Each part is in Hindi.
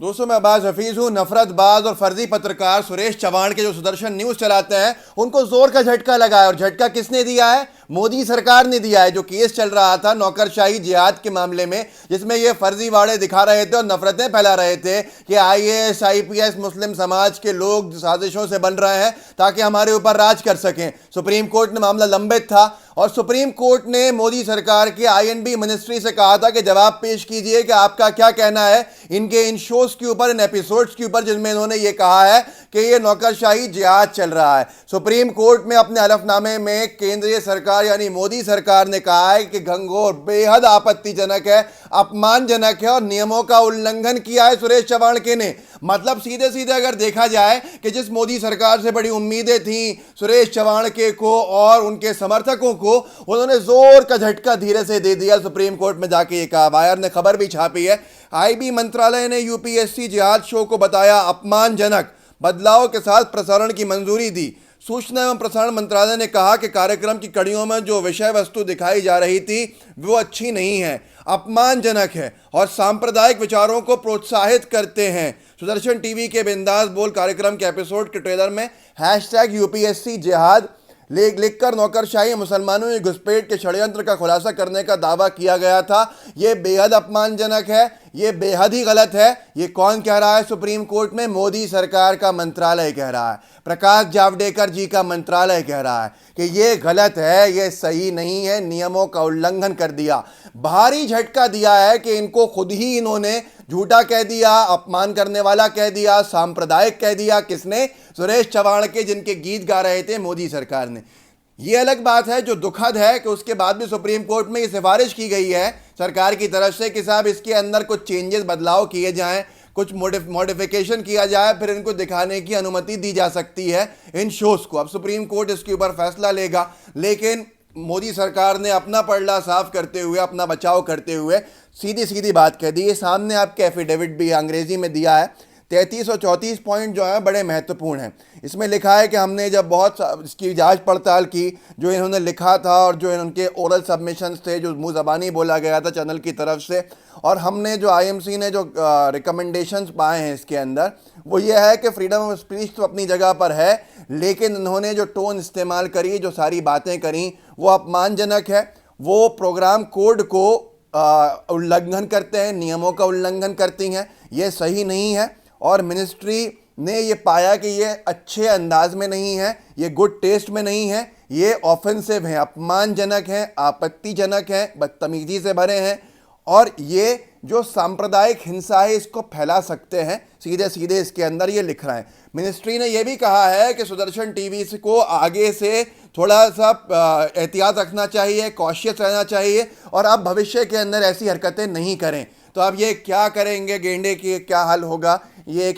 दोस्तों, मैं अब्बास हफीज हूं। नफरतबाज और फर्जी पत्रकार सुरेश चव्हाण के जो सुदर्शन न्यूज चलाते हैं, उनको जोर का झटका लगा है। और झटका किसने दिया है? मोदी सरकार ने दिया है। जो केस चल रहा था नौकरशाही जिहाद के मामले में, जिसमें ये फर्जीवाड़े दिखा रहे थे और नफरतें फैला रहे थे कि आईएएस आईपीएस मुस्लिम समाज के लोग साजिशों से बन रहे हैं ताकि हमारे ऊपर राज कर सकें। सुप्रीम कोर्ट में मामला लंबित था और सुप्रीम कोर्ट ने मोदी सरकार के आईएनबी मिनिस्ट्री से कहा था कि जवाब पेश कीजिए कि आपका क्या कहना है इनके इन शोज के ऊपर, इन एपिसोड्स के ऊपर, जिनमें इन्होंने ये कहा है कि ये नौकरशाही जिहाद चल रहा है। सुप्रीम कोर्ट में अपने हलफनामे में केंद्रीय सरकार यानी मोदी सरकार ने कहा है कि घंघोर बेहद आपत्तिजनक है, अपमानजनक है और नियमों का उल्लंघन किया है सुरेश चव्हाण के ने। मतलब सीधे सीधे अगर देखा जाए कि जिस मोदी सरकार से बड़ी उम्मीदें थी सुरेश चव्हाण के को और उनके समर्थकों को, उन्होंने जोर का झटका धीरे से दे दिया। सुप्रीम कोर्ट में जाके ये कहा। वायर ने खबर भी छापी है। आईबी मंत्रालय ने यूपीएससी जिहाद शो को बताया अपमानजनक, बदलाव के साथ प्रसारण की मंजूरी दी। सूचना एवं प्रसारण मंत्रालय ने कहा कि कार्यक्रम की कड़ियों में जो विषय वस्तु दिखाई जा रही थी वो अच्छी नहीं है, अपमानजनक है और सांप्रदायिक विचारों को प्रोत्साहित करते हैं। सुदर्शन टीवी के बिंदास बोल कार्यक्रम के एपिसोड के ट्रेलर में #यूपीएससी जिहाद लिखकर नौकरशाही मुसलमानों की घुसपैठ के षड्यंत्र का खुलासा करने का दावा किया गया था। यह बेहद अपमानजनक है, यह बेहद ही गलत है। ये कौन कह रहा है सुप्रीम कोर्ट में? मोदी सरकार का मंत्रालय कह रहा है, प्रकाश जावड़ेकर जी का मंत्रालय कह रहा है कि ये गलत है, ये सही नहीं है, नियमों का उल्लंघन कर दिया। भारी झटका दिया है कि इनको खुद ही इन्होंने झूठा कह दिया, अपमान करने वाला कह दिया, सांप्रदायिक कह दिया। किसने? सुरेश चव्हाण के, जिनके गीत गा रहे थे मोदी सरकार ने। ये अलग बात है, जो दुखद है कि उसके बाद भी सुप्रीम कोर्ट में ये सिफारिश की गई है सरकार की तरफ से कि साहब इसके अंदर कुछ चेंजेस, बदलाव किए जाएं, कुछ मॉडिफिकेशन किया जाए, फिर इनको दिखाने की अनुमति दी जा सकती है इन शोज को। अब सुप्रीम कोर्ट इसके ऊपर फैसला लेगा, लेकिन मोदी सरकार ने अपना पलड़ा साफ करते हुए, अपना बचाव करते हुए सीधी सीधी बात कह दी। ये सामने आपके एफिडेविट भी अंग्रेजी में दिया है। 33 और 34 पॉइंट जो है बड़े महत्वपूर्ण हैं। इसमें लिखा है कि हमने जब बहुत इसकी जांच पड़ताल की, जो इन्होंने लिखा था और जो इनके ओरल सबमिशंस थे, जो मुँह ज़बानी बोला गया था चैनल की तरफ से, और हमने जो आईएमसी ने जो रिकमेंडेशंस पाए हैं इसके अंदर, वो ये है कि फ्रीडम ऑफ स्पीच तो अपनी जगह पर है, लेकिन इन्होंने जो टोन इस्तेमाल करी, जो सारी बातें करी, वो अपमानजनक है। वो प्रोग्राम कोड को उल्लंघन करते हैं, नियमों का उल्लंघन करती हैं, ये सही नहीं है। और मिनिस्ट्री ने ये पाया कि ये अच्छे अंदाज में नहीं है, ये गुड टेस्ट में नहीं है, ये ऑफेंसिव हैं, अपमानजनक हैं, आपत्तिजनक हैं, बदतमीजी से भरे हैं और ये जो सांप्रदायिक हिंसा है इसको फैला सकते हैं। सीधे सीधे इसके अंदर ये लिख रहा है। मिनिस्ट्री ने यह भी कहा है कि सुदर्शन टीवी को आगे से थोड़ा सा एहतियात रखना चाहिए, कॉशियस रहना चाहिए और अब भविष्य के अंदर ऐसी हरकतें नहीं करें। तो अब ये क्या करेंगे, गेंडे की क्या हल होगा, ये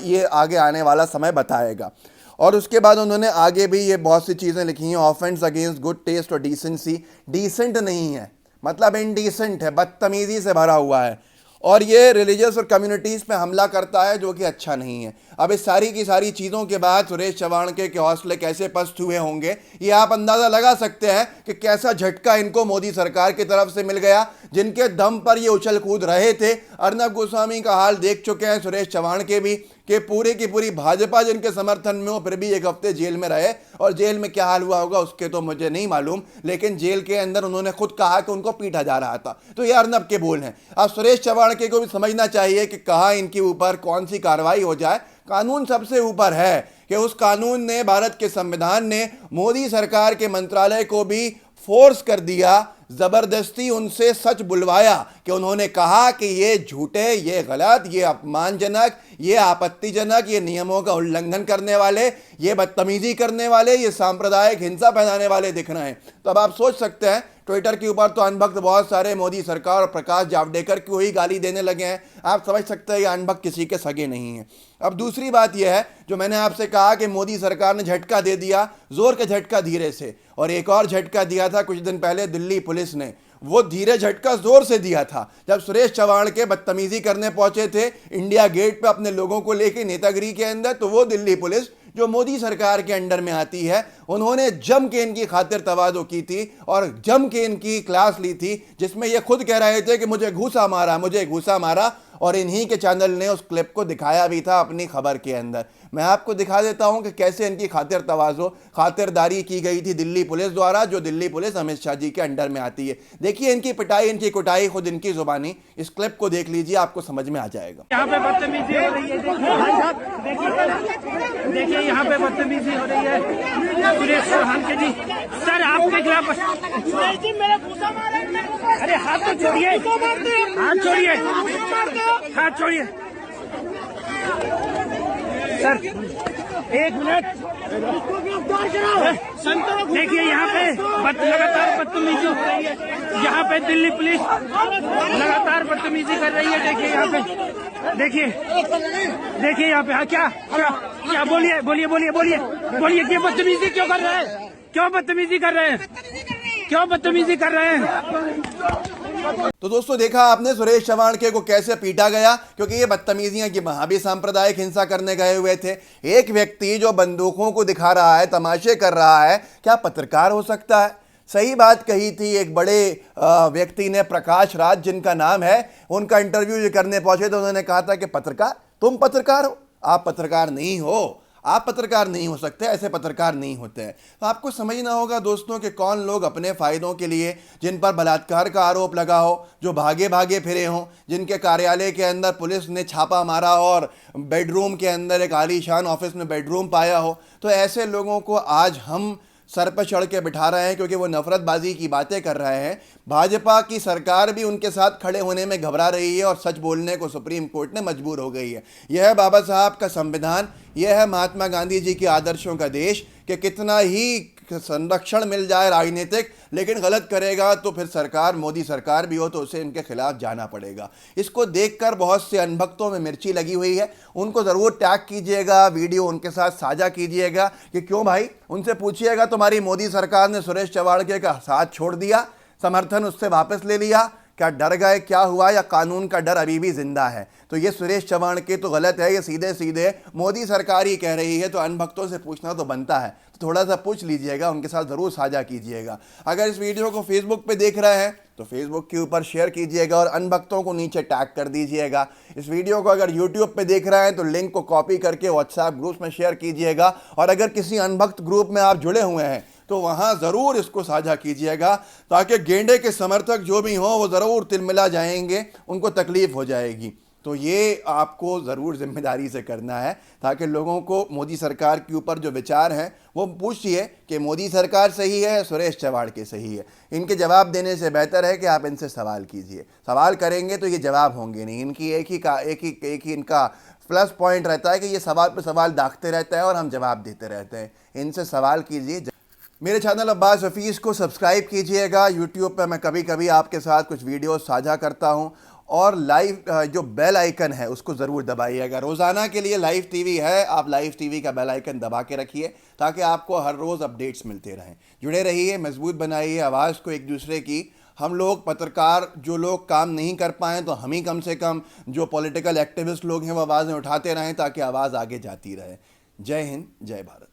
ये आगे आने वाला समय बताएगा। और उसके बाद उन्होंने आगे भी ये बहुत सी चीज़ें लिखी हैं। ऑफेंस अगेंस्ट गुड टेस्ट और डिसेंसी, डिसेंट नहीं है, मतलब इनडिसेंट है, बदतमीजी से भरा हुआ है और ये रिलीजियस और कम्युनिटीज़ पे हमला करता है, जो कि अच्छा नहीं है। अब इस सारी की सारी चीज़ों के बाद सुरेश चव्हाण के हौसले कैसे पस्त हुए होंगे, ये आप अंदाज़ा लगा सकते हैं कि कैसा झटका इनको मोदी सरकार की तरफ से मिल गया, जिनके दम पर ये उछल कूद रहे थे। अर्नब गोस्वामी का हाल देख चुके हैं, सुरेश चव्हाण के भी, कि पूरी की पूरी भाजपा जिनके समर्थन में हो फिर भी एक हफ्ते जेल में रहे, और जेल में क्या हाल हुआ होगा उसके तो मुझे नहीं मालूम, लेकिन जेल के अंदर उन्होंने खुद कहा कि उनको पीटा जा रहा था। तो ये अर्नब के बोल हैं। अब सुरेश चव्हाण के को भी समझना चाहिए कि कहाँ इनके ऊपर कौन सी कार्रवाई हो जाए। कानून सबसे ऊपर है कि उस कानून ने, भारत के संविधान ने मोदी सरकार के मंत्रालय को भी फोर्स कर दिया, जबरदस्ती उनसे सच बुलवाया कि उन्होंने कहा कि ये झूठे, ये गलत, ये अपमानजनक, ये आपत्तिजनक, ये नियमों का उल्लंघन करने वाले, ये बदतमीजी करने वाले, ये सांप्रदायिक हिंसा फैलाने वाले दिख रहे हैं। तो अब आप सोच सकते हैं, ट्विटर के ऊपर तो अनभक्त बहुत सारे मोदी सरकार और प्रकाश जावड़ेकर को ही गाली देने लगे हैं। आप समझ सकते हैं ये अनभक्त किसी के सगे नहीं हैं। अब दूसरी बात यह है, जो मैंने आपसे कहा कि मोदी सरकार ने झटका दे दिया, जोर का झटका धीरे से, और एक और झटका दिया था कुछ दिन पहले दिल्ली पुलिस ने। वो धीरे झटका जोर से दिया था जब सुरेश चव्हाण के बदतमीजी करने पहुंचे थे इंडिया गेट पे अपने लोगों को लेके नेतागिरी के अंदर। तो वो दिल्ली पुलिस जो मोदी सरकार के अंडर में आती है, उन्होंने जम के इनकी खातिर तवाज़ो की थी और जम के इनकी क्लास ली थी, जिसमें ये खुद कह रहे थे कि मुझे घूसा मारा, मुझे घूसा मारा। और इन्हीं के चैनल ने उस क्लिप को दिखाया भी था अपनी खबर के अंदर। मैं आपको दिखा देता हूं कि कैसे इनकी खातिर तवाज़ो खातिरदारी की गई थी दिल्ली पुलिस द्वारा, जो दिल्ली पुलिस अमित शाह जी के अंडर में आती है। देखिए इनकी पिटाई, इनकी कुटाई खुद इनकी जुबानी, इस क्लिप को देख लीजिए, आपको समझ में आ जाएगा। यहाँ पे बदतमीजी हो रही है, देखिए यहाँ पे बदतमीजी हो रही है सुरेश चौहान के जी। सर आपके खिलाफ अरे हाथ तो छोड़िए, हाथ छोड़िए, हाथ छोड़िए सर, एक मिनट। देखिए यहाँ पे लगातार बदतमीजी हो रही है, यहाँ पे दिल्ली पुलिस लगातार बदतमीजी कर रही है। देखिए यहाँ पे, देखिए यहाँ पे, हाँ क्या क्या क्या, बोलिए बोलिए बोलिए बोलिए बोलिए, ये बदतमीजी क्यों कर रहे हैं, क्यों बदतमीजी कर रहे हैं, क्यों बदतमीजी कर रहे हैं। तो दोस्तों देखा आपने सुरेश चव्हाण के को कैसे पीटा गया, क्योंकि ये बदतमीजियां कि वहां भी सांप्रदायिक हिंसा करने गए हुए थे। एक व्यक्ति जो बंदूकों को दिखा रहा है, तमाशे कर रहा है, क्या पत्रकार हो सकता है? सही बात कही थी एक बड़े व्यक्ति ने, प्रकाश राज जिनका नाम है, उनका इंटरव्यू करने पहुंचे तो उन्होंने कहा था कि पत्रकार, तुम पत्रकार हो? आप पत्रकार नहीं हो, आप पत्रकार नहीं हो सकते, ऐसे पत्रकार नहीं होते हैं। तो आपको समझना होगा दोस्तों कि कौन लोग अपने फ़ायदों के लिए, जिन पर बलात्कार का आरोप लगा हो, जो भागे भागे फिरे हों, जिनके कार्यालय के अंदर पुलिस ने छापा मारा हो और बेडरूम के अंदर एक आलीशान ऑफिस में बेडरूम पाया हो, तो ऐसे लोगों को आज हम सर पर चढ़ के बिठा रहे हैं क्योंकि वो नफरतबाजी की बातें कर रहे हैं। भाजपा की सरकार भी उनके साथ खड़े होने में घबरा रही है और सच बोलने को सुप्रीम कोर्ट ने मजबूर हो गई है। यह है बाबा साहब का संविधान, यह है महात्मा गांधी जी के आदर्शों का देश कि कितना ही संरक्षण मिल जाए राजनीतिक, लेकिन गलत करेगा तो फिर सरकार, मोदी सरकार भी हो तो उसे इनके खिलाफ जाना पड़ेगा। इसको देखकर बहुत से अनभक्तों में मिर्ची लगी हुई है, उनको ज़रूर टैग कीजिएगा, वीडियो उनके साथ साझा कीजिएगा कि क्यों भाई, उनसे पूछिएगा तुम्हारी मोदी सरकार ने सुरेश चव्हाण के का साथ छोड़ दिया, समर्थन उससे वापस ले लिया, क्या डर गए, क्या हुआ, या कानून का डर अभी भी जिंदा है? तो ये सुरेश चव्हाण के तो गलत है, ये सीधे सीधे मोदी सरकार ही कह रही है, तो अनभक्तों से पूछना तो बनता है, तो थोड़ा सा पूछ लीजिएगा, उनके साथ ज़रूर साझा कीजिएगा। अगर इस वीडियो को फेसबुक पे देख रहे हैं तो फेसबुक के ऊपर शेयर कीजिएगा और अनभक्तों को नीचे टैग कर दीजिएगा। इस वीडियो को अगर यूट्यूब पे देख रहे हैं तो लिंक को कॉपी करके व्हाट्सएप ग्रुप में शेयर कीजिएगा, और अगर किसी अनभक्त ग्रुप में आप जुड़े हुए हैं तो वहाँ ज़रूर इसको साझा कीजिएगा, ताकि गेंडे के समर्थक जो भी हों वो ज़रूर तिलमिला जाएंगे, उनको तकलीफ़ हो जाएगी। तो ये आपको ज़रूर जिम्मेदारी से करना है, ताकि लोगों को मोदी सरकार के ऊपर जो विचार हैं वो पूछिए कि मोदी सरकार सही है, सुरेश चव्हाण के सही है। इनके जवाब देने से बेहतर है कि आप इनसे सवाल कीजिए। सवाल करेंगे तो ये जवाब होंगे नहीं। इनकी एक ही इनका प्लस पॉइंट रहता है कि ये सवाल पर सवाल दागते रहता है और हम जवाब देते रहते हैं। इनसे सवाल कीजिए। मेरे चैनल अब्बास हफीज़ को सब्सक्राइब कीजिएगा। यूट्यूब पर मैं कभी कभी आपके साथ कुछ वीडियो साझा करता हूं, और लाइव जो बेल आइकन है उसको ज़रूर दबाइएगा। रोज़ाना के लिए लाइव टीवी है, आप लाइव टीवी का बेल आइकन दबा के रखिए ताकि आपको हर रोज़ अपडेट्स मिलते रहें। जुड़े रहिए, मजबूत बनाइए आवाज़ को एक दूसरे की। हम लोग पत्रकार जो लोग काम नहीं कर पाएँ तो हम ही कम से कम जो पॉलिटिकल एक्टिविस्ट लोग हैं वो आवाज़ें उठाते रहें ताकि आवाज़ आगे जाती रहे। जय हिंद, जय भारत।